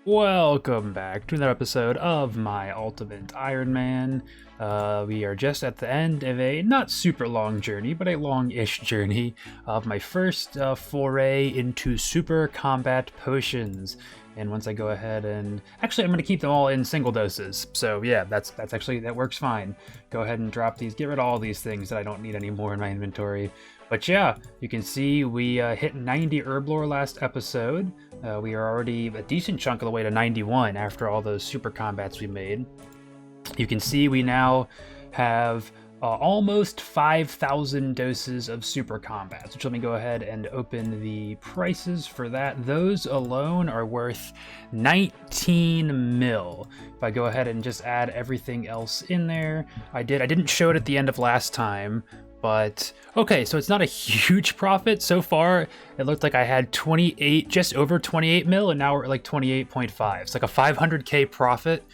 Welcome back to another episode of my Ultimate Iron Man. We are just at the end of a not super long journey, but a long-ish journey of my first foray into super combat potions. And once I go ahead and actually, I'm going to keep them all in single doses. So yeah, that works fine. Go ahead and drop these. Get rid of all these things that I don't need anymore in my inventory. But yeah, you can see we hit 90 herb lore last episode. We are already a decent chunk of the way to 91 after all those super combats we made. You can see we now have almost 5,000 doses of super combats, which let me go ahead and open the prices for that. Those alone are worth 19 mil. If I go ahead and just add everything else in there, I didn't show it at the end of last time, but okay, so it's not a huge profit so far. It looked like I had 28, just over 28 mil, and now we're at like 28.5. It's like a 500k profit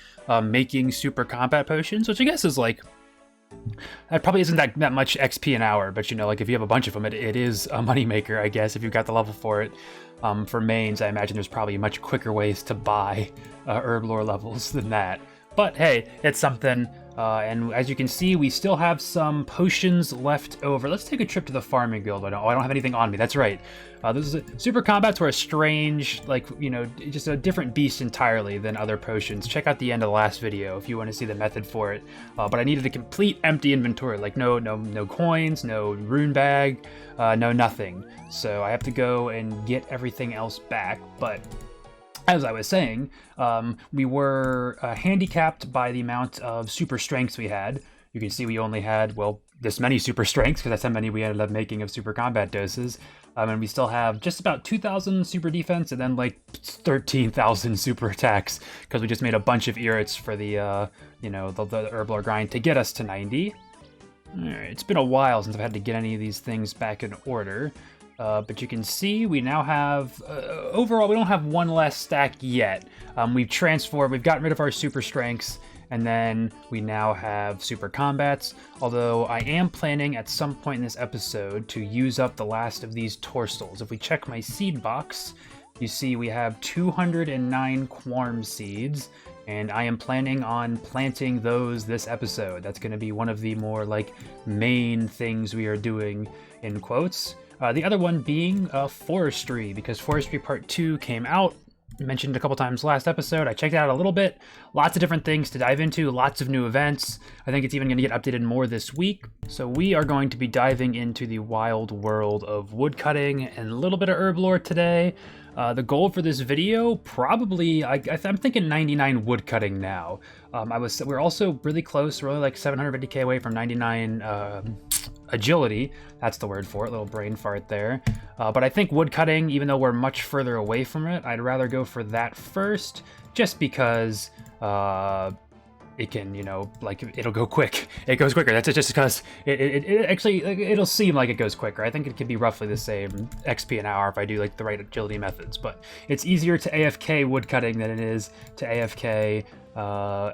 making super combat potions, which I guess is like, that probably isn't that much XP an hour, but you know, like if you have a bunch of them, it is a moneymaker, I guess, if you've got the level for it. For mains, I imagine there's probably much quicker ways to buy herb lore levels than that. But hey, it's something. And as you can see, we still have some potions left over. Let's take a trip to the farming guild. I don't have anything on me. That's right. Super combats were a strange, like, you know, just a different beast entirely than other potions. Check out the end of the last video if you want to see the method for it. But I needed a complete empty inventory, like no coins, no rune bag, no nothing. So I have to go and get everything else back. But as I was saying, we were handicapped by the amount of super strengths we had. You can see we only had, well, this many super strengths, because that's how many we ended up making of super combat doses. And we still have just about 2,000 super defense and then like 13,000 super attacks, because we just made a bunch of irrits for the, the herb lore grind to get us to 90. Alright, it's been a while since I've had to get any of these things back in order. But you can see we now have, overall, we don't have one less stack yet. We've gotten rid of our super strengths, and then we now have super combats. Although I am planning at some point in this episode to use up the last of these torsals. If we check my seed box, you see we have 209 Quarm seeds, and I am planning on planting those this episode. That's going to be one of the more, like, main things we are doing, in quotes. The other one being Forestry, because Forestry Part 2 came out, mentioned a couple times last episode. I checked it out a little bit. Lots of different things to dive into, lots of new events. I think it's even going to get updated more this week. So we are going to be diving into the wild world of woodcutting and a little bit of herb lore today. The goal for this video, probably, I'm thinking 99 woodcutting now. We're also really close, we're only like 750k away from 99 agility. That's the word for it, little brain fart there. But I think woodcutting, even though we're much further away from it, I'd rather go for that first, just because it can, you know, like, it'll go quick. It goes quicker. That's just because it actually, it'll seem like it goes quicker. I think it could be roughly the same XP an hour if I do like the right agility methods, but it's easier to AFK woodcutting than it is to AFK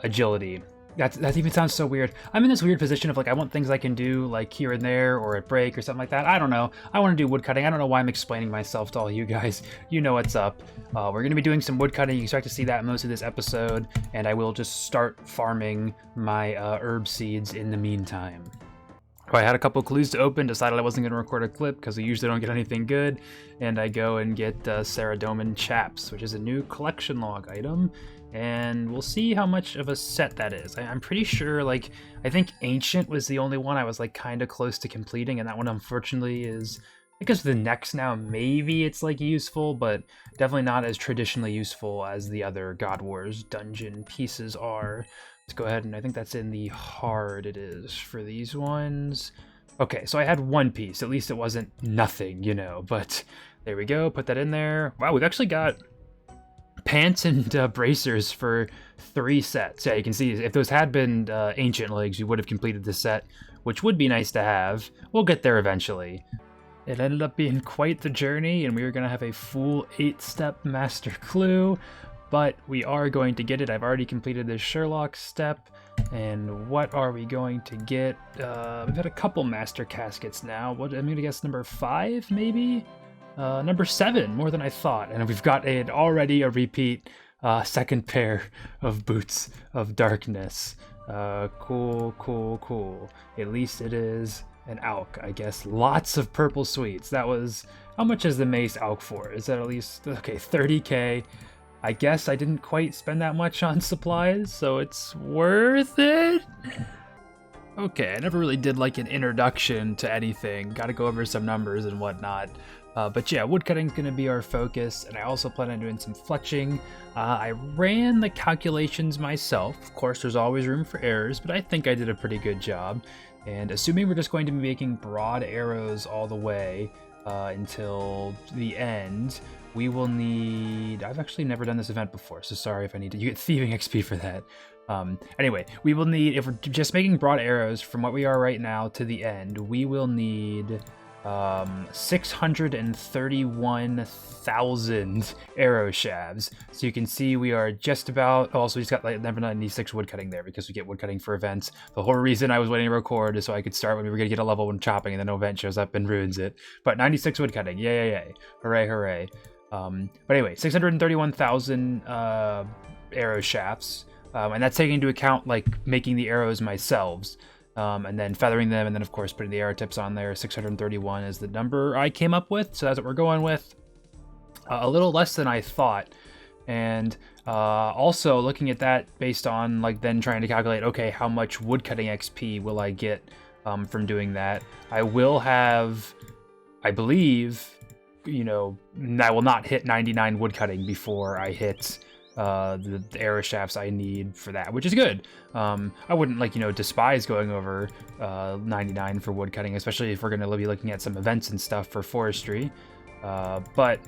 agility. That even sounds so weird. I'm in this weird position of like, I want things I can do like here and there or at break or something like that. I don't know. I want to do woodcutting. I don't know why I'm explaining myself to all you guys. You know what's up. We're going to be doing some woodcutting. You can expect to see that most of this episode, and I will just start farming my herb seeds in the meantime. I had a couple clues to open, decided I wasn't going to record a clip because we usually don't get anything good, and I go and get Saradomin Chaps, which is a new collection log item. And we'll see how much of a set that is. I'm pretty sure, like, I think Ancient was the only one I was, like, kind of close to completing, and that one, unfortunately, is, I guess the next now, maybe it's, like, useful, but definitely not as traditionally useful as the other God Wars dungeon pieces are. Let's go ahead, and I think that's in the hard it is for these ones. Okay, so I had one piece. At least it wasn't nothing, you know, but there we go. Put that in there. Wow, we've actually got pants and bracers for 3 sets. Yeah, you can see if those had been ancient legs, you would have completed the set, which would be nice to have. We'll get there eventually. It ended up being quite the journey, and we were going to have a full 8-step master clue, but we are going to get it. I've already completed this Sherlock step, and what are we going to get? We've had a couple master caskets now. What, I'm going to guess number 5, maybe? Number 7, more than I thought, and we've got already a repeat second pair of boots of darkness. Cool, cool, cool. At least it is an alk, I guess. Lots of purple sweets. That was... How much is the mace alk for? Is that at least... Okay, 30k. I guess I didn't quite spend that much on supplies, so it's worth it? Okay, I never really did like an introduction to anything. Gotta go over some numbers and whatnot. But yeah, woodcutting's gonna be our focus, and I also plan on doing some fletching. I ran the calculations myself. Of course, there's always room for errors, but I think I did a pretty good job. And assuming we're just going to be making broad arrows all the way until the end, we will need... I've actually never done this event before, so sorry if I need to... You get thieving XP for that. Anyway, we will need... If we're just making broad arrows from what we are right now to the end, we will need 631,000 arrow shafts. So you can see we are just about... Also, we just got like 96 woodcutting there because we get woodcutting for events. The whole reason I was waiting to record is so I could start when we were going to get a level when chopping, and then no event shows up and ruins it. But 96 woodcutting, yay, yay, yay. Hooray, hooray. But anyway, 631,000 arrow shafts, and that's taking into account like making the arrows myself, and then feathering them, and then of course putting the arrow tips on there. 631 is the number I came up with, so that's what we're going with. A little less than I thought, and also looking at that based on like then trying to calculate, okay, how much woodcutting XP will I get from doing that? I will have, I believe, you know, I will not hit 99 woodcutting before I hit the arrow shafts I need for that, which is good. I wouldn't like, you know, despise going over 99 for woodcutting, especially if we're going to be looking at some events and stuff for forestry. But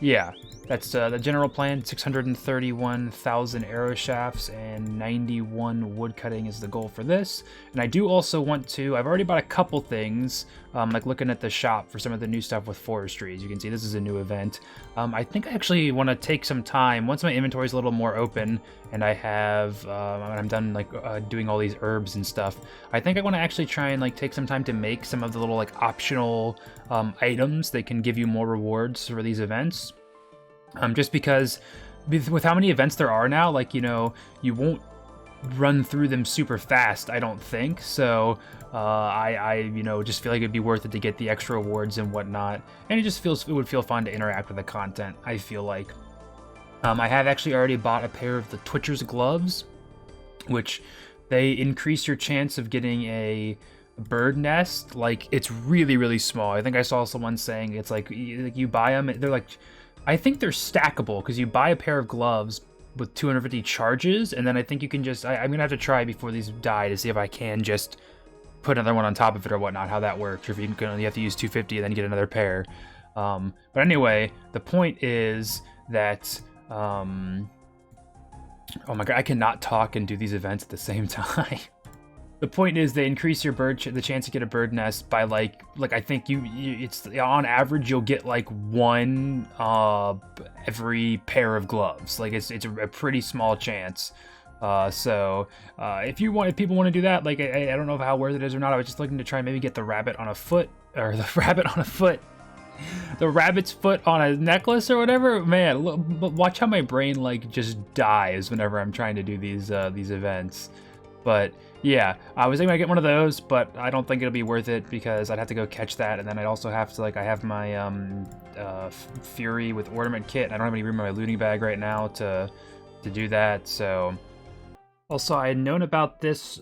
yeah, that's the general plan. 631,000 arrow shafts and 91 woodcutting is the goal for this. And I do also want to, I've already bought a couple things, like looking at the shop for some of the new stuff with forestry. As you can see, this is a new event. I think I actually want to take some time, once my inventory is a little more open and I have, I'm done like doing all these herbs and stuff, I think I want to actually try and like take some time to make some of the little like optional items that can give you more rewards for these events. Just because with how many events there are now, like, you know, you won't run through them super fast, I don't think. So I you know, just feel like it'd be worth it to get the extra rewards and whatnot. And it would feel fun to interact with the content, I feel like. I have actually already bought a pair of the Twitcher's gloves, which they increase your chance of getting a bird nest. Like, it's really, really small. I think I saw someone saying it's like you buy them, they're like, I think they're stackable because you buy a pair of gloves with 250 charges, and then I think you can just, I'm gonna have to try before these die to see if I can just put another one on top of it or whatnot, how that works, or if you can only have to use 250 and then get another pair. But anyway, the point is that, oh my god, I cannot talk and do these events at the same time. The point is they increase your the chance to get a bird nest by like I think it's on average you'll get like one every pair of gloves. Like it's a pretty small chance. So if people want to do that, like I don't know how worth it is or not. I was just looking to try and maybe get the rabbit on a foot, or the rabbit on a foot. The rabbit's foot on a necklace or whatever. Man, look, watch how my brain like just dies whenever I'm trying to do these events. But yeah, I was thinking I'd get one of those, but I don't think it'll be worth it because I'd have to go catch that, and then I'd also have to, like, I have my Fury with ornament kit, and I don't have any room in my looting bag right now to do that, so... Also, I had known about this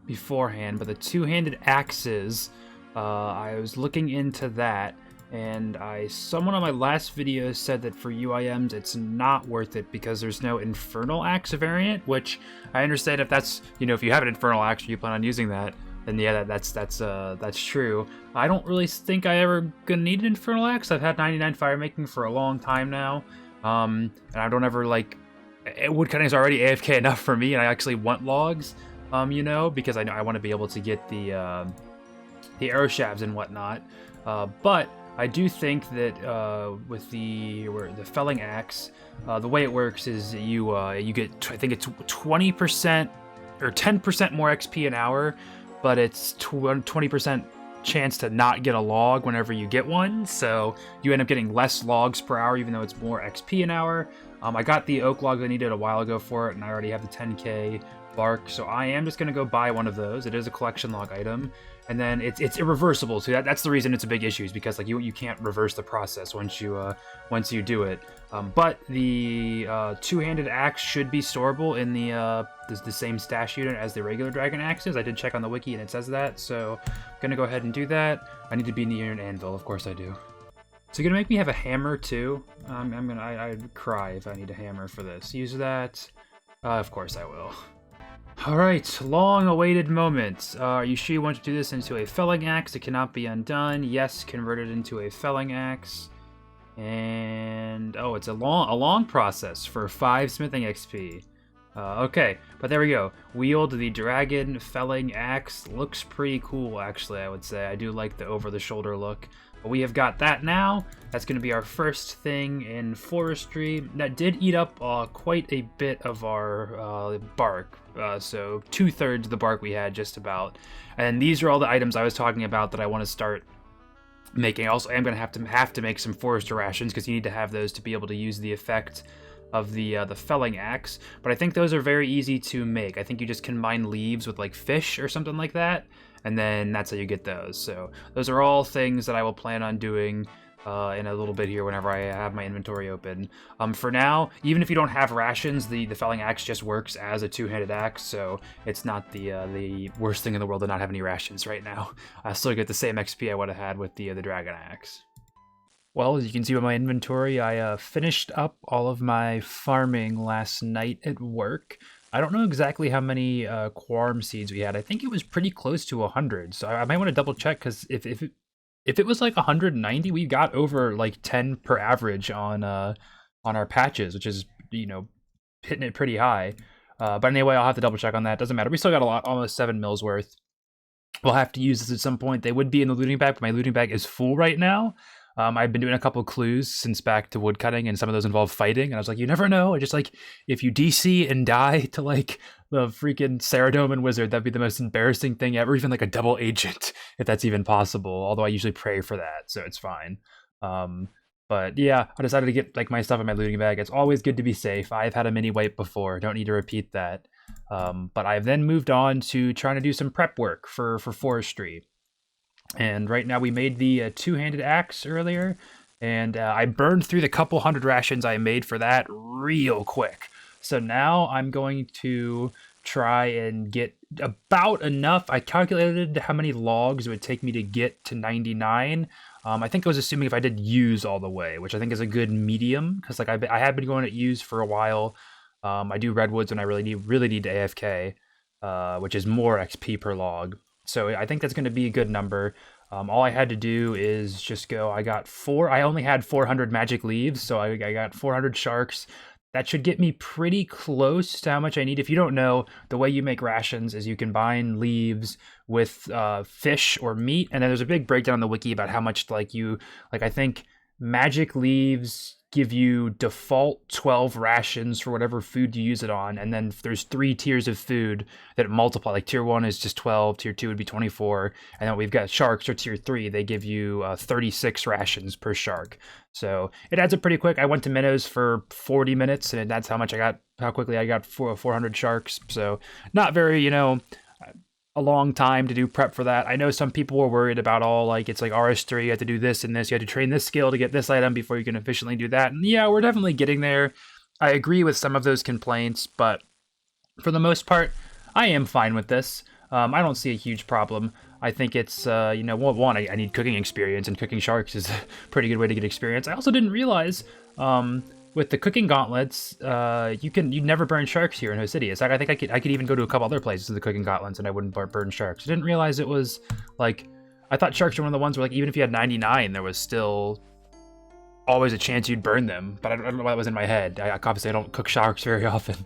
beforehand, but the two-handed axes, I was looking into that, and someone on my last video said that for UIMs it's not worth it because there's no Infernal Axe variant, which I understand if that's, you know, if you have an Infernal Axe and you plan on using that, then yeah, that's true. I don't really think I ever gonna need an Infernal Axe. I've had 99 fire making for a long time now, and I don't ever like, woodcutting is already AFK enough for me, and I actually want logs, you know, because I know I want to be able to get the arrow shafts and whatnot, but I do think that with the felling axe, the way it works is you get, I think it's 20% or 10% more XP an hour, but it's 20% chance to not get a log whenever you get one. So you end up getting less logs per hour, even though it's more XP an hour. I got the oak log I needed a while ago for it, and I already have the 10k bark, so I am just going to go buy one of those. It is a collection log item, and then it's irreversible, so that's the reason it's a big issue, is because like you can't reverse the process once you do it. But the two-handed axe should be storable in the same stash unit as the regular dragon axes. I did check on the wiki and it says that, so I'm gonna go ahead and do that. I need to be near an anvil, of course I do. So you're gonna make me have a hammer too? I'd cry if I need a hammer for this. Use that. Of course I will. Alright, long-awaited moment. Are you sure you want to do this into a felling axe? It cannot be undone. Yes, convert it into a felling axe. And oh, it's a long process for 5 smithing XP. Okay, but there we go. Wield the dragon felling axe. Looks pretty cool, actually, I would say. I do like the over-the-shoulder look. But we have got that now. That's going to be our first thing in forestry. That did eat up quite a bit of our bark. So 2/3 of the bark we had, just about. And these are all the items I was talking about that I want to start making. Also, I'm going to have to make some forester rations, because you need to have those to be able to use the effect of the felling axe. But I think those are very easy to make. I think you just combine leaves with like fish or something like that, and then that's how you get those. So those are all things that I will plan on doing in a little bit here whenever I have my inventory open. For now, even if you don't have rations, the felling axe just works as a two-handed axe, so it's not the worst thing in the world to not have any rations right now. I still get the same XP I would have had with the dragon axe. Well, as you can see with my inventory, I finished up all of my farming last night at work. I don't know exactly how many quarm seeds we had. I think it was pretty close to 100, so I might want to double check, because if it was like 190, we got over like 10 per average on our patches, which is, you know, hitting it pretty high. But anyway, I'll have to double check on that. Doesn't matter. We still got a lot, almost 7 mils worth. We'll have to use this at some point. They would be in the looting bag, but my looting bag is full right now. I've been doing a couple clues since back to woodcutting, and some of those involve fighting, and I was like, you never know. Just like, if you DC and die to like the freaking Saradomin wizard, that'd be the most embarrassing thing ever, even like a double agent, if that's even possible, although I usually pray for that, so it's fine. But yeah, I decided to get like my stuff in my looting bag. It's always good to be safe. I've had a mini wipe before, don't need to repeat that. But I've then moved on to trying to do some prep work for forestry. And right now we made the two-handed axe earlier, and I burned through the couple hundred rations I made for that real quick. So now I'm going to try and get about enough. I calculated how many logs it would take me to get to 99. I think I was assuming if I did use all the way, which I think is a good medium, because like I have been going at use for a while. I do redwoods when I really need to AFK, which is more XP per log. So I think that's going to be a good number. All I had to do is just go, I only had 400 magic leaves, so I got 400 sharks. That should get me pretty close to how much I need. If you don't know, the way you make rations is you combine leaves with fish or meat, and then there's a big breakdown on the wiki about how much I think magic leaves give you default 12 rations for whatever food you use it on, and then there's 3 tiers of food that multiply. Like tier 1 is just 12, tier 2 would be 24, and then we've got sharks, or tier 3, they give you 36 rations per shark. So it adds up pretty quick. I went to minnows for 40 minutes, and that's how quickly I got 400 sharks. So not very, a long time to do prep for that. I know some people were worried about it's like RS3, you have to do this and this, you have to train this skill to get this item before you can efficiently do that. And yeah, we're definitely getting there. I agree with some of those complaints, but for the most part, I am fine with this. I don't see a huge problem. I think it's, I need cooking experience, and cooking sharks is a pretty good way to get experience. I also didn't realize, with the cooking gauntlets, you'd never burn sharks here in Host City. It's like, I think I could even go to a couple other places with the cooking gauntlets and I wouldn't burn sharks. I didn't realize it was like, I thought sharks were one of the ones where like even if you had 99, there was still always a chance you'd burn them. But I don't know why that was in my head. Obviously I don't cook sharks very often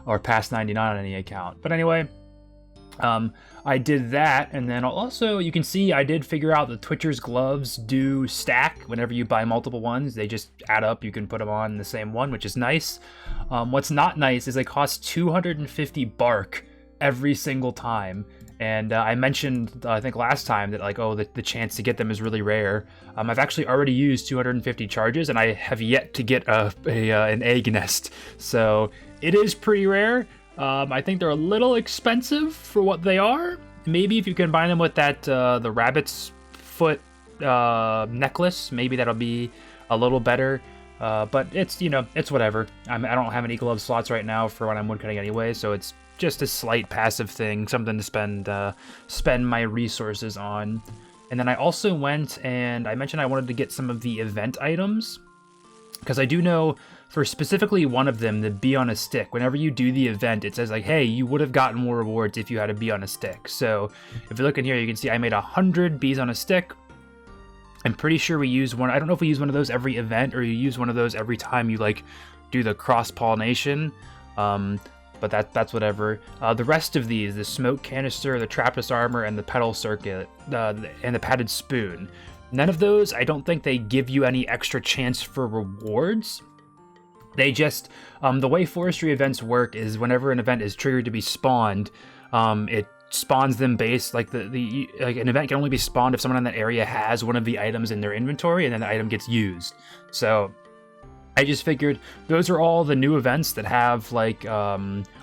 or past 99 on any account. But anyway, I did that, and then also you can see I did figure out the Twitcher's gloves do stack whenever you buy multiple ones. They just add up. You can put them on the same one, which is nice. What's not nice is they cost 250 bark every single time, And I mentioned, I think last time, that like, oh, the chance to get them is really rare. I've actually already used 250 charges, and I have yet to get an egg nest. So it is pretty rare. I think they're a little expensive for what they are. Maybe if you combine them with that the rabbit's foot necklace, maybe that'll be a little better. But it's, you know, it's whatever. I don't have any glove slots right now for when I'm woodcutting anyway, so it's just a slight passive thing, something to spend my resources on. And then I also went and I mentioned I wanted to get some of the event items, because I do know for specifically one of them, the bee on a stick, whenever you do the event, it says like, hey, you would have gotten more rewards if you had a bee on a stick. So if you look in here, you can see I made 100 bees on a stick. I'm pretty sure we use one. I don't know if we use one of those every event or you use one of those every time you like do the cross-pollination. But that's whatever. The rest of these, the smoke canister, the Trappist armor, and the petal circuit, and the padded spoon, none of those, I don't think they give you any extra chance for rewards. They just, the way forestry events work is whenever an event is triggered to be spawned, it spawns them based, like like an event can only be spawned if someone in that area has one of the items in their inventory, and then the item gets used. So I just figured those are all the new events that have like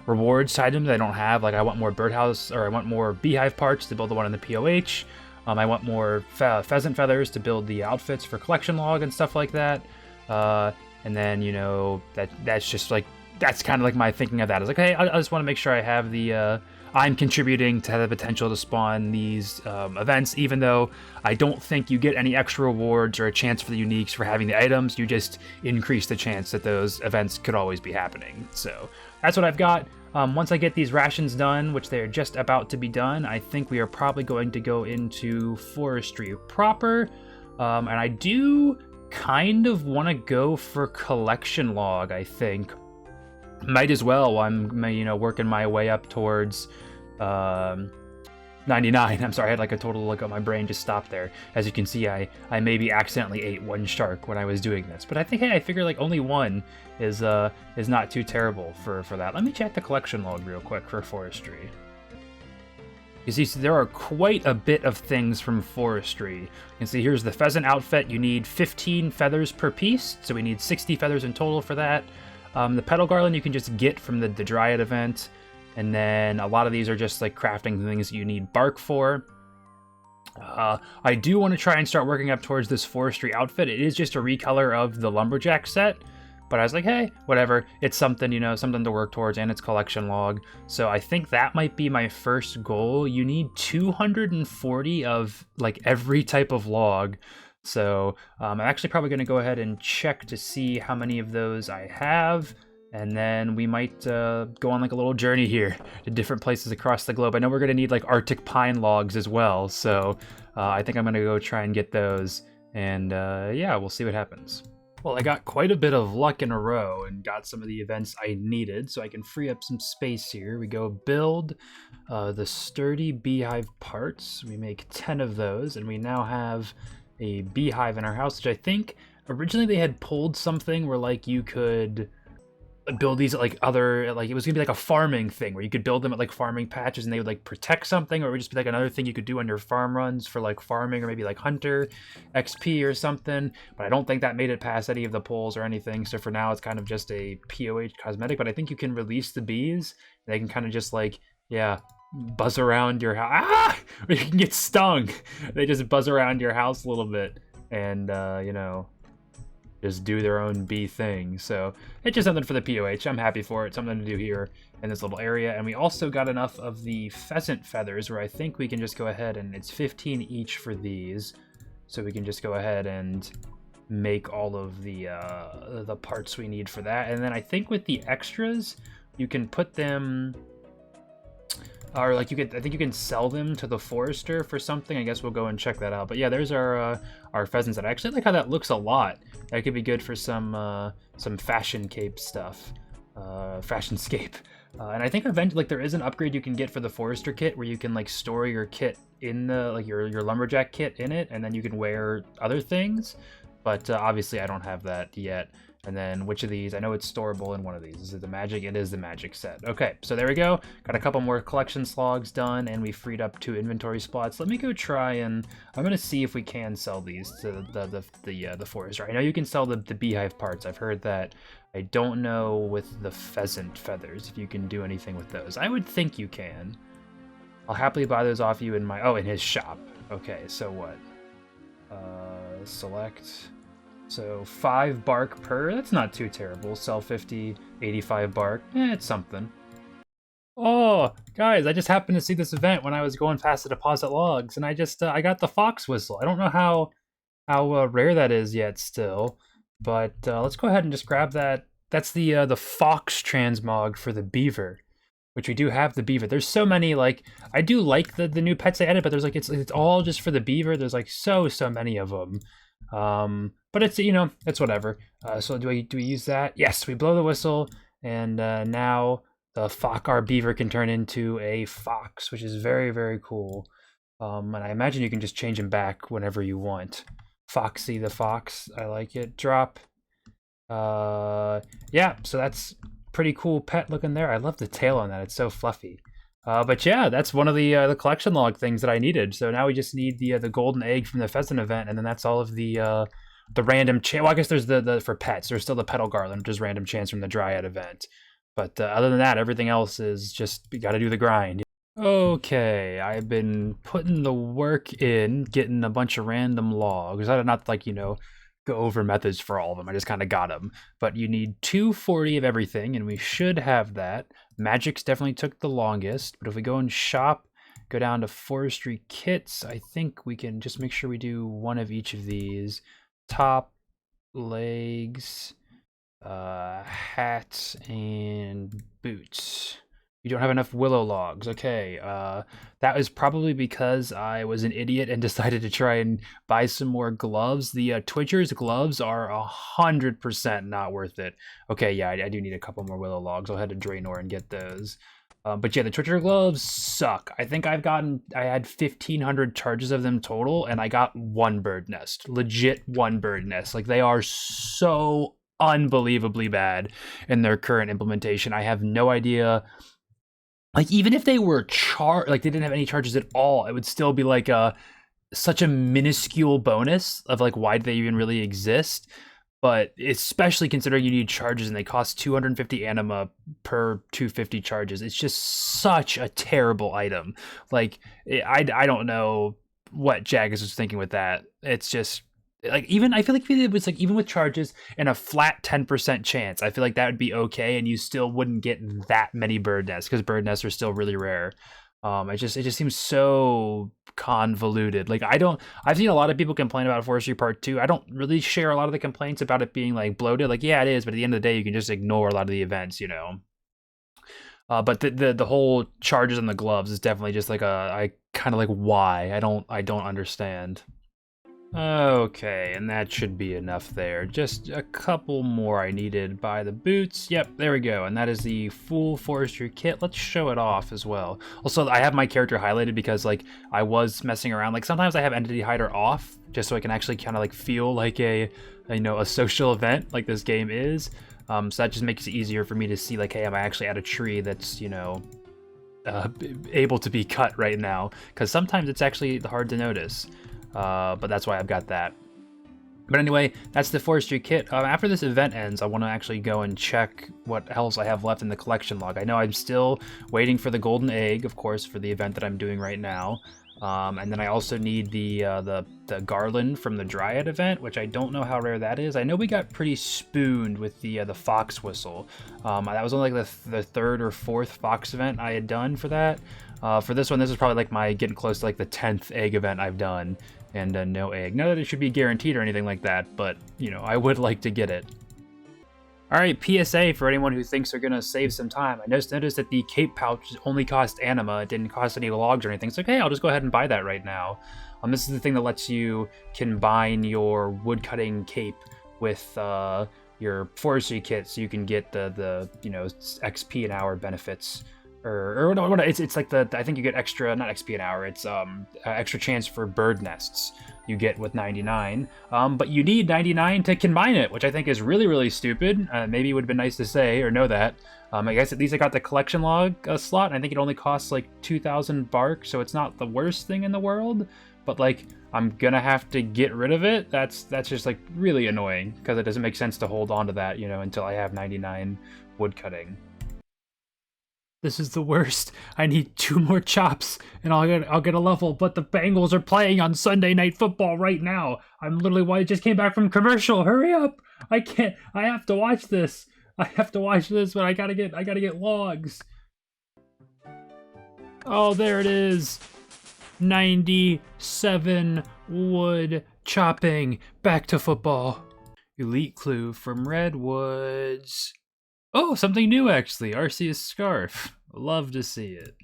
rewards tied to them that I don't have. Like I want more birdhouse, or I want more beehive parts to build the one in the POH. I want more pheasant feathers to build the outfits for collection log and stuff like that. And then, you know, that's just like, that's kind of like my thinking of that. It's like, hey, I just want to make sure I have the, I'm contributing to the potential to spawn these events, even though I don't think you get any extra rewards or a chance for the uniques for having the items. You just increase the chance that those events could always be happening. So that's what I've got. Once I get these rations done, which they're just about to be done, I think we are probably going to go into forestry proper. And I do kind of want to go for collection log, I think. Might as well while I'm, you know, working my way up towards 99. I'm sorry, I had like a total look at my brain just stopped there. As you can see, I maybe accidentally ate one shark when I was doing this, but I think, hey, I figure like only one is not too terrible for that. Let me check the collection log real quick for forestry. You see, so there are quite a bit of things from forestry. You can see here's the pheasant outfit. You need 15 feathers per piece, so we need 60 feathers in total for that. The petal garland you can just get from the Dryad event, and then a lot of these are just like crafting things you need bark for. I do want to try and start working up towards this forestry outfit. It is just a recolor of the lumberjack set, but I was like, hey, whatever. It's something, you know, something to work towards, and it's collection log. So I think that might be my first goal. You need 240 of like every type of log. So I'm actually probably going to go ahead and check to see how many of those I have, and then we might go on like a little journey here to different places across the globe. I know we're going to need like Arctic pine logs as well, so I think I'm going to go try and get those, and yeah, we'll see what happens. Well, I got quite a bit of luck in a row and got some of the events I needed, so I can free up some space here. We go build the sturdy beehive parts. We make 10 of those, and we now have a beehive in our house, which I think originally they had pulled something where like you could build these at like other, like it was gonna be like a farming thing where you could build them at like farming patches and they would like protect something, or it would just be like another thing you could do on your farm runs for like farming, or maybe like hunter XP or something. But I don't think that made it past any of the polls or anything, so for now it's kind of just a POH cosmetic. But I think you can release the bees, they can kind of just like, yeah, buzz around your house. Ah! Or you can get stung. They just buzz around your house a little bit and you know, just do their own bee thing. So it's just something for the POH. I'm happy for it. Something to do here in this little area. And we also got enough of the pheasant feathers where I think we can just go ahead and it's 15 each for these. So we can just go ahead and make all of the parts we need for that. And then I think with the extras, you can put them, or like you could, I think you can sell them to the forester for something. I guess we'll go and check that out. But yeah, there's our pheasants. I actually like how that looks a lot. That could be good for some fashion cape stuff, fashionscape. And I think eventually, like, there is an upgrade you can get for the forester kit where you can like store your kit in the, like your lumberjack kit in it, and then you can wear other things. But obviously I don't have that yet. And then which of these? I know it's storable in one of these. Is it the magic? It is the magic set. Okay, so there we go. Got a couple more collection slogs done, and we freed up 2 inventory spots. Let me go try and I'm gonna see if we can sell these to the forester. I know you can sell the beehive parts. I've heard that. I don't know with the pheasant feathers if you can do anything with those. I would think you can. I'll happily buy those off you in my in his shop. Okay, so what? Select. So 5 bark per, that's not too terrible. Sell 50, 85 bark, it's something. Oh, guys, I just happened to see this event when I was going past the deposit logs, and I just, I got the fox whistle. I don't know how rare that is yet still, but let's go ahead and just grab that. That's the fox transmog for the beaver, which we do have the beaver. There's so many, like, I do like the new pets they added, but there's like, it's all just for the beaver. There's like so many of them. But it's, you know, it's whatever. So do we use that? Yes, we blow the whistle, and now our beaver can turn into a fox, which is very, very cool. And I imagine you can just change him back whenever you want. Foxy the fox, I like it. Drop. Yeah, so that's pretty cool pet looking there. I love the tail on that. It's so fluffy. But yeah, that's one of the collection log things that I needed. So now we just need the golden egg from the pheasant event, and then that's all of the random chance. Well, I guess there's the for pets. There's still the petal garland, which is random chance from the dryad event. But other than that, everything else is just you got to do the grind. Okay, I've been putting the work in, getting a bunch of random logs. I did not like go over methods for all of them. I just kind of got them. But you need 240 of everything, and we should have that. Magics definitely took the longest, but if we go and shop, go down to forestry kits, I think we can just make sure we do one of each of these. Top, legs, hat, and boots. You don't have enough willow logs. Okay, that was probably because I was an idiot and decided to try and buy some more gloves. The Twitcher's gloves are 100% not worth it. Okay, yeah, I do need a couple more willow logs. I'll head to Draenor and get those. But yeah, the Twitcher gloves suck. I think I had 1,500 charges of them total, and I got 1 bird nest. Legit 1 bird nest. Like, they are so unbelievably bad in their current implementation. I have no idea. Like, even if they were they didn't have any charges at all, it would still be like such a minuscule bonus of like, why do they even really exist? But especially considering you need charges and they cost 250 anima per 250 charges, it's just such a terrible item. Like, I don't know what Jagus was thinking with that. It's just like, even I feel like if it was like even with charges and a flat 10% chance, I feel like that would be okay, and you still wouldn't get that many bird nests because bird nests are still really rare. It just seems so convoluted. Like, I've seen a lot of people complain about Forestry Part 2. I don't really share a lot of the complaints about it being like bloated. Like, yeah, it is, but at the end of the day, you can just ignore a lot of the events, But the whole charges on the gloves is definitely just like I kind of like, why? I don't understand. Okay, and that should be enough there. Just a couple more I needed by the boots. Yep, there we go. And that is the full forestry kit. Let's show it off as well. Also, I have my character highlighted because like I was messing around. Like, sometimes I have entity hider off just so I can actually kind of like feel like a social event like this game is. So that just makes it easier for me to see like, hey, am I actually at a tree that's able to be cut right now? Because sometimes it's actually hard to notice. But that's why I've got that. But anyway, that's the forestry kit. After this event ends, I want to actually go and check what else I have left in the collection log. I know I'm still waiting for the golden egg, of course, for the event that I'm doing right now. And then I also need the garland from the dryad event, which I don't know how rare that is. I know we got pretty spooned with the fox whistle. That was only like the 3rd or 4th fox event I had done for that. For this one, this is probably like my getting close to like the 10th egg event I've done, and no egg. Not that it should be guaranteed or anything like that, but I would like to get it. All right, PSA for anyone who thinks they're gonna save some time. I noticed that the cape pouch only cost anima. It didn't cost any logs or anything. It's like, hey, I'll just go ahead and buy that right now. This is the thing that lets you combine your woodcutting cape with your forestry kit, so you can get the XP an hour benefits or no, it's like I think you get extra, not XP an hour, it's extra chance for bird nests you get with 99. But you need 99 to combine it, which I think is really, really stupid. Maybe it would have been nice to say or know that. I guess at least I got the collection log slot, and I think it only costs like 2,000 bark, so it's not the worst thing in the world. But like, I'm gonna have to get rid of it. That's just like really annoying, because it doesn't make sense to hold on to that, you know, until I have 99 wood cutting. This is the worst. I need 2 more chops and I'll get a level, but the Bengals are playing on Sunday Night Football right now. I'm literally, I just came back from commercial. Hurry up. I have to watch this. But I gotta get logs. Oh, there it is. 97 wood chopping. Back to football. Elite clue from Redwoods. Oh, something new actually. Arceus scarf. Love to see it.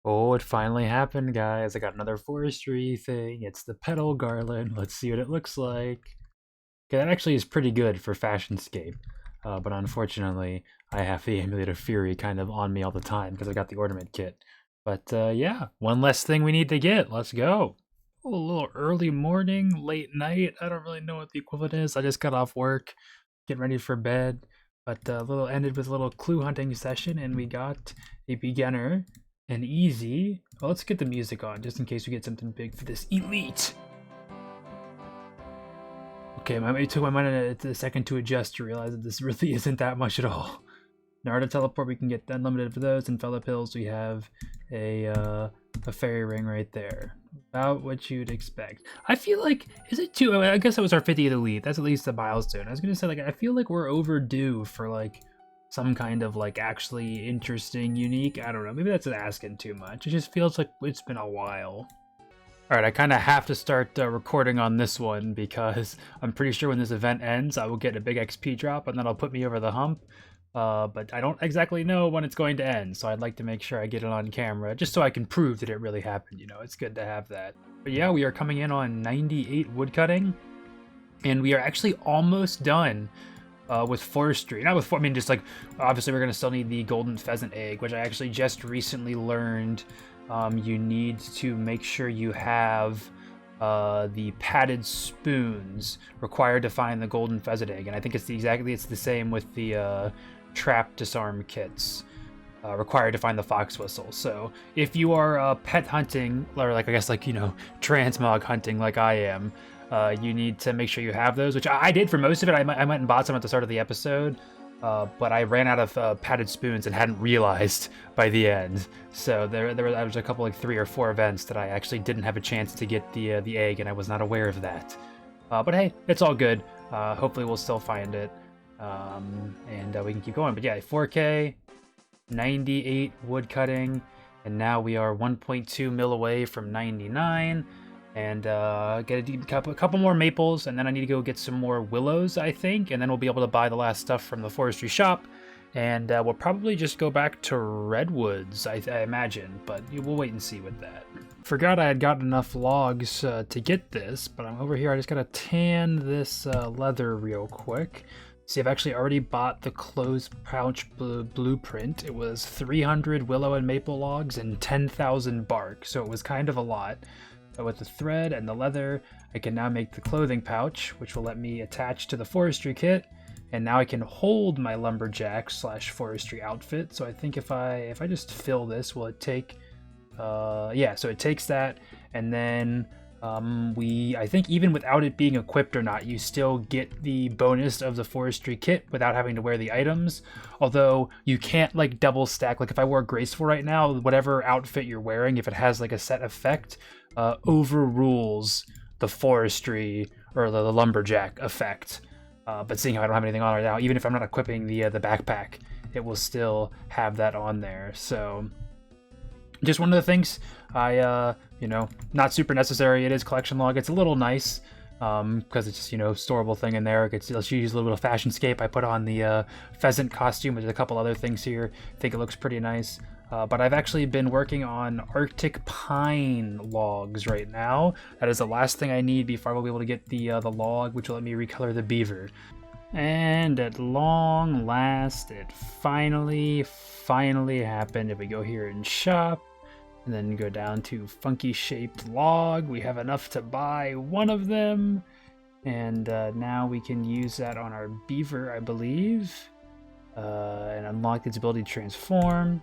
Oh, it finally happened, guys. I got another forestry thing. It's the petal garland. Let's see what it looks like. Okay, that actually is pretty good for Fashionscape. But unfortunately, I have the Amulet of Fury kind of on me all the time because I got the ornament kit. But yeah, one less thing we need to get. Let's go. Oh, a little early morning, late night. I don't really know what the equivalent is. I just got off work, getting ready for bed. But ended with a little clue hunting session, and we got a beginner, an easy. Well, let's get the music on just in case we get something big for this elite. Okay, it took my mind a second to adjust to realize that this really isn't that much at all. Naruto teleport, we can get unlimited for those, and Fella pills, we have a fairy ring right there. About what you'd expect. I feel like, is it too, I guess that was our 50th elite. That's at least a milestone. I was gonna say, like, I feel like we're overdue for, like, some kind of, like, actually interesting, unique, I don't know. Maybe that's asking too much. It just feels like it's been a while. Alright, I kind of have to start recording on this one because I'm pretty sure when this event ends, I will get a big XP drop and that'll put me over the hump. But I don't exactly know when it's going to end, so I'd like to make sure I get it on camera, just so I can prove that it really happened, you know, it's good to have that. But yeah, we are coming in on 98 woodcutting, and we are actually almost done with forestry. Not with, I mean, just like, obviously we're going to still need the golden pheasant egg, which I actually just recently learned you need to make sure you have the padded spoons required to find the golden pheasant egg, and I think it's the same with the trap disarm kits required to find the fox whistle. So if you are pet hunting, or like I guess like, you know, transmog hunting like I am, you need to make sure you have those, which I did for most of it. I went and bought some at the start of the episode, but I ran out of padded spoons and hadn't realized by the end. So there was a couple, like 3 or 4 events that I actually didn't have a chance to get the egg, and I was not aware of that. But hey, it's all good. Hopefully we'll still find it, and we can keep going. But yeah, 4K, 98 wood cutting, and now we are 1.2 mil away from 99. And get a couple more maples, and then I need to go get some more willows, I think, and then we'll be able to buy the last stuff from the forestry shop, and we'll probably just go back to Redwoods, I imagine, but we'll wait and see with that. Forgot I had gotten enough logs to get this, but I'm over here. I just gotta tan this leather real quick. See, I've actually already bought the closed pouch blueprint. It was 300 willow and maple logs and 10,000 bark, so it was kind of a lot. But with the thread and the leather, I can now make the clothing pouch, which will let me attach to the forestry kit. And now I can hold my lumberjack / forestry outfit. So I think if I just fill this, will it take, yeah, so it takes that. And then I think even without it being equipped or not, you still get the bonus of the forestry kit without having to wear the items. Although you can't like double stack, like if I wore graceful right now, whatever outfit you're wearing, if it has like a set effect, overrules the forestry or the lumberjack effect. But seeing how I don't have anything on right now, even if I'm not equipping the backpack, it will still have that on there. So just one of the things I, you know, not super necessary. It is collection log. It's a little nice because it's just, you know, storable thing in there. Let's use a little bit of Fashionscape. I put on the pheasant costume, but there's a couple other things here. I think it looks pretty nice. But I've actually been working on Arctic pine logs right now. That is the last thing I need before I will be able to get the log, which will let me recolor the beaver. And at long last, it finally happened. If we go here in shop, and then go down to funky shaped log, we have enough to buy one of them. And now we can use that on our beaver, I believe, and unlock its ability to transform.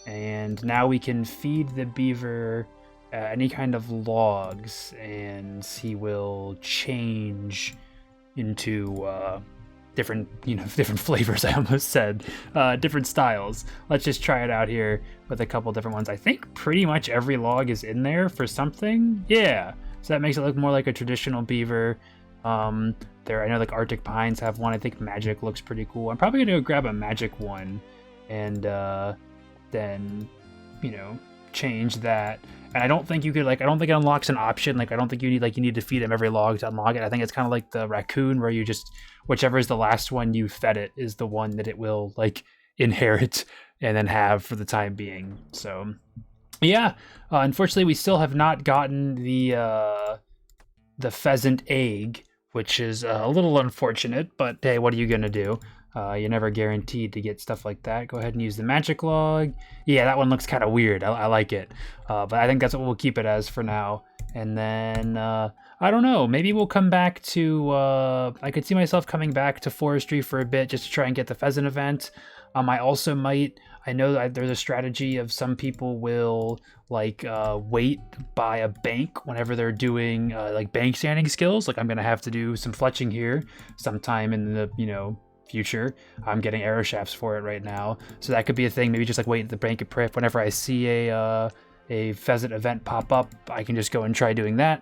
And now we can feed the beaver any kind of logs, and he will change into different, different flavors. I almost said different styles. Let's just try it out here with a couple different ones. I think pretty much every log is in there for something. Yeah, so that makes it look more like a traditional beaver. There, I know like Arctic Pines have one. I think Magic looks pretty cool. I'm probably gonna go grab a Magic one, and then change that. And I don't think you could I don't think it unlocks an option. I don't think you need to feed him every log to unlock it. I think it's kind of like the raccoon, where you just, whichever is the last one you fed it is the one that it will inherit and then have for the time being. So yeah, unfortunately we still have not gotten the pheasant egg, which is a little unfortunate, but hey, what are you gonna do? You're never guaranteed to get stuff like that. Go ahead and use the magic log. Yeah, that one looks kind of weird. I like it. But I think that's what we'll keep it as for now. And then, I don't know, maybe we'll come back to, I could see myself coming back to forestry for a bit just to try and get the pheasant event. I also might, I know that there's a strategy of some people will wait by a bank whenever they're doing bank standing skills. I'm gonna have to do some fletching here sometime in the, future. I'm getting arrow shafts for it right now, so that could be a thing. Maybe just wait at the bank of prep. Whenever I see a pheasant event pop up, I can just go and try doing that.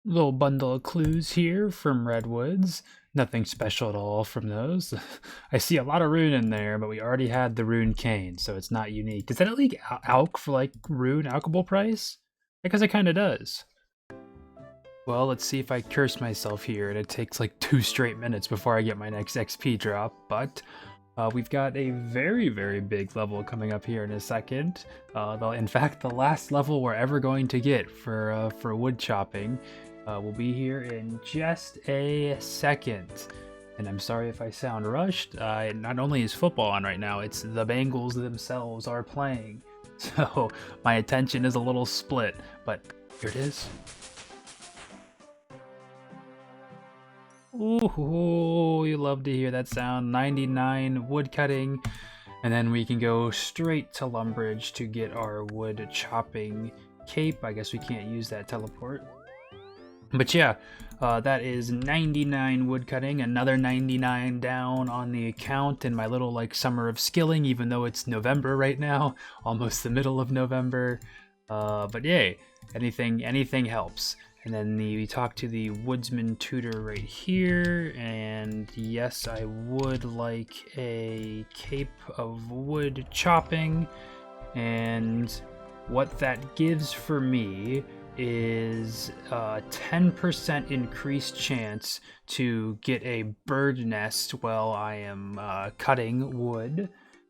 Little bundle of clues here from Redwoods. Nothing special at all from those. I see a lot of rune in there, but we already had the rune cane, so it's not unique. Does that at least alch for rune alchable price? Because it kind of does. Well, let's see if I curse myself here, and it takes 2 straight minutes before I get my next XP drop, but we've got a very, very big level coming up here in a second. Though, in fact, the last level we're ever going to get for wood chopping will be here in just a second. And I'm sorry if I sound rushed. Not only is football on right now, it's the Bengals themselves are playing. So my attention is a little split, but here it is. Ooh, you love to hear that sound. 99 wood cutting, and then we can go straight to Lumbridge to get our wood chopping cape. I guess we can't use that teleport. But yeah, that is 99 wood cutting, another 99 down on the account in my little summer of skilling, even though it's November right now, almost the middle of November. But yay, anything helps. And then we talk to the woodsman tutor right here, and yes, I would like a cape of wood chopping, and what that gives for me is a 10% increased chance to get a bird nest while I am cutting wood,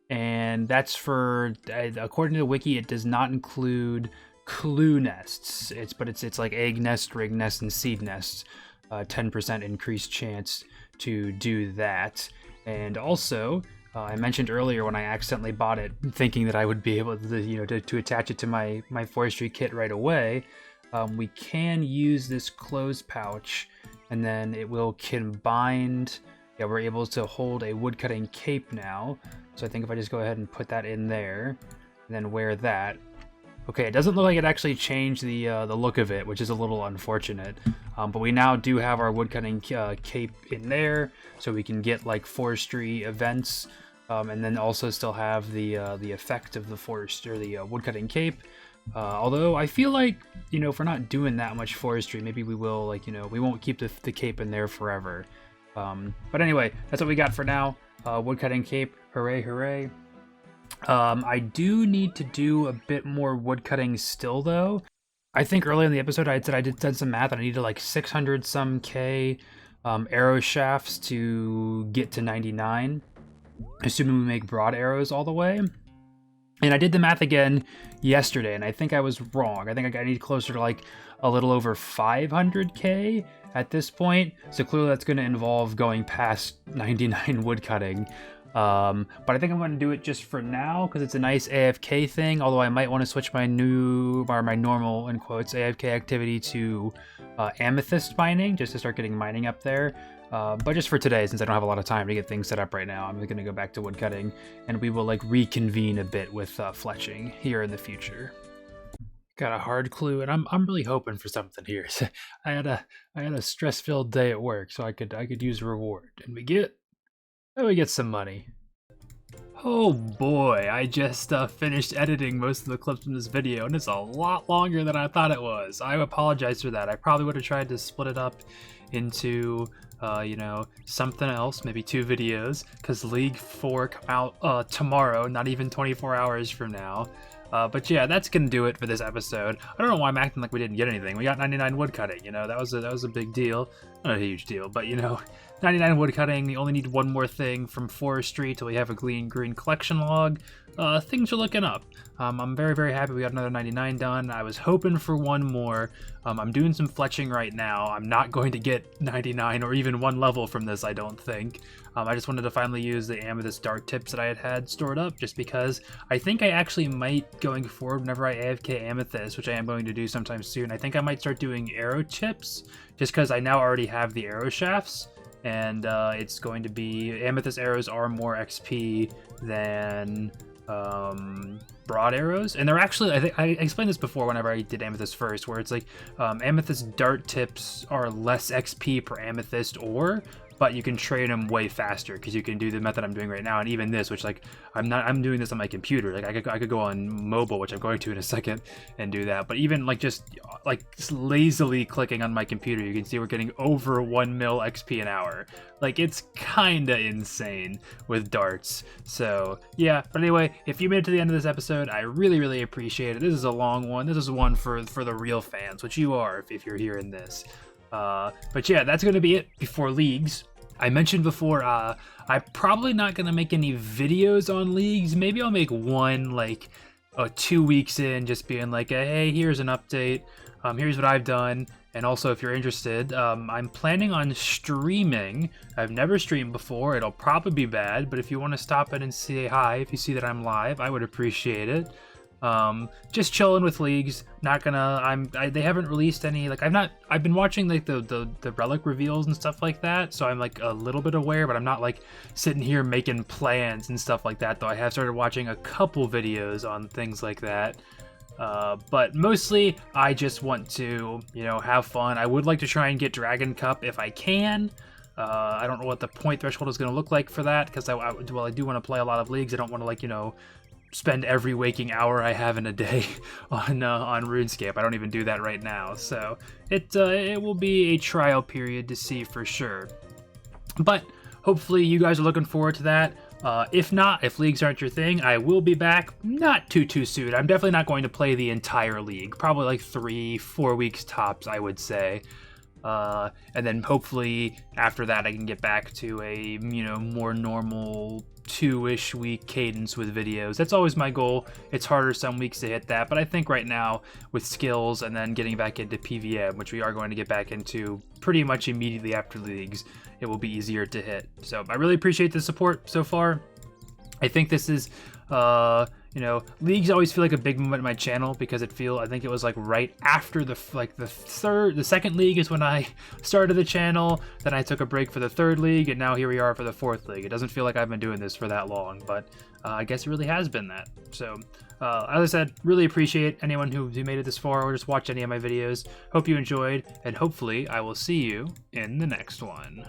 and that's for, according to the wiki, it does not include clue nests. It's egg nest, rig nest, and seed nests. 10% increased chance to do that. And also, I mentioned earlier when I accidentally bought it, thinking that I would be able to to attach it to my forestry kit right away. We can use this clothes pouch, and then it will combine. Yeah, we're able to hold a woodcutting cape now. So I think if I just go ahead and put that in there, and then wear that. Okay, it doesn't look like it actually changed the look of it, which is a little unfortunate. But we now do have our woodcutting cape in there, so we can get forestry events, and then also still have the effect of the the woodcutting cape. Although I feel if we're not doing that much forestry, maybe we will we won't keep the cape in there forever. But anyway, that's what we got for now. Woodcutting cape, hooray, hooray. I do need to do a bit more woodcutting still, though. I think earlier in the episode I had said I did some math and I needed 600 some K arrow shafts to get to 99, assuming we make broad arrows all the way. And I did the math again yesterday, and I think I was wrong. I think I need closer to like a little over 500k at this point. So clearly that's going to involve going past 99 woodcutting. But I think I'm going to do it just for now because it's a nice AFK thing. Although I might want to switch my normal, in quotes, AFK activity to amethyst mining, just to start getting mining up there. But just for today, since I don't have a lot of time to get things set up right now, I'm going to go back to woodcutting, and we will like reconvene a bit with fletching here in the future. Got a hard clue, and I'm really hoping for something here. I had a stress-filled day at work, so I could use a reward, and we get some money. Oh boy, I just finished editing most of the clips from this video, and it's a lot longer than I thought it was. I apologize for that. I probably would have tried to split it up into you know, something else, maybe 2 videos, because League 4 come out tomorrow, not even 24 hours from now. But yeah, that's gonna do it for this episode. I don't know why I'm acting like we didn't get anything. We got 99 woodcutting, you know, that was a big deal. Not a huge deal, but you know, 99 woodcutting. We only need one more thing from forestry till we have a green collection log. Things are looking up. I'm very, very happy we got another 99 done. I was hoping for one more. I'm doing some fletching right now. I'm not going to get 99 or even 1 level from this, I don't think. I just wanted to finally use the amethyst dart tips that I had stored up, just because I think I actually might, going forward, whenever I AFK amethyst, which I am going to do sometime soon, I think I might start doing arrow chips, just because I now already have the arrow shafts. And it's going to be, amethyst arrows are more XP than broad arrows, and they're actually, I think I explained this before whenever I did amethyst first, where it's like amethyst dart tips are less XP per amethyst ore, but you can trade them way faster because you can do the method I'm doing right now. And even this, which like I'm doing this on my computer, like I could go on mobile, which I'm going to in a second, and do that. But even like just lazily clicking on my computer, you can see we're getting over 1 mil XP an hour. Like, it's kinda insane with darts. So yeah, but anyway, if you made it to the end of this episode, I really, really appreciate it. This is a long one. This is one for the real fans, which you are if you're hearing this. But yeah, that's going to be it before Leagues. I mentioned before, I'm probably not going to make any videos on Leagues. Maybe I'll make one like 2 weeks in, just being like, hey, here's an update. Here's what I've done. And also, if you're interested, I'm planning on streaming. I've never streamed before. It'll probably be bad, but if you want to stop in and say hi, if you see that I'm live, I would appreciate it. Just chilling with Leagues. Not gonna. they haven't released any. Like, I've been watching like the relic reveals and stuff like that. So I'm like a little bit aware, but I'm not like sitting here making plans and stuff like that. Though I have started watching a couple videos on things like that. But mostly I just want to, you know, have fun. I would like to try and get Dragon Cup if I can. I don't know what the point threshold is going to look like for that, because I do want to play a lot of Leagues. I don't want to, like, you know, spend every waking hour I have in a day on RuneScape. I don't even do that right now, so it will be a trial period to see for sure. But hopefully you guys are looking forward to that. If not, if Leagues aren't your thing, I will be back not too soon. I'm definitely not going to play the entire League. Probably like 3-4 weeks tops, I would say. And then hopefully after that I can get back to a, you know, more normal 2-ish week cadence with videos. That's always my goal. It's harder some weeks to hit that, but I think right now with skills and then getting back into PVM, which we are going to get back into pretty much immediately after Leagues, it will be easier to hit. So I really appreciate the support so far. I think this is you know, Leagues always feel like a big moment in my channel because I think it was like right after the second League is when I started the channel. Then I took a break for the 3rd League, and now here we are for the 4th League. It doesn't feel like I've been doing this for that long, but I guess it really has been that. So as I said, really appreciate anyone who made it this far or just watched any of my videos. Hope you enjoyed, and hopefully I will see you in the next one.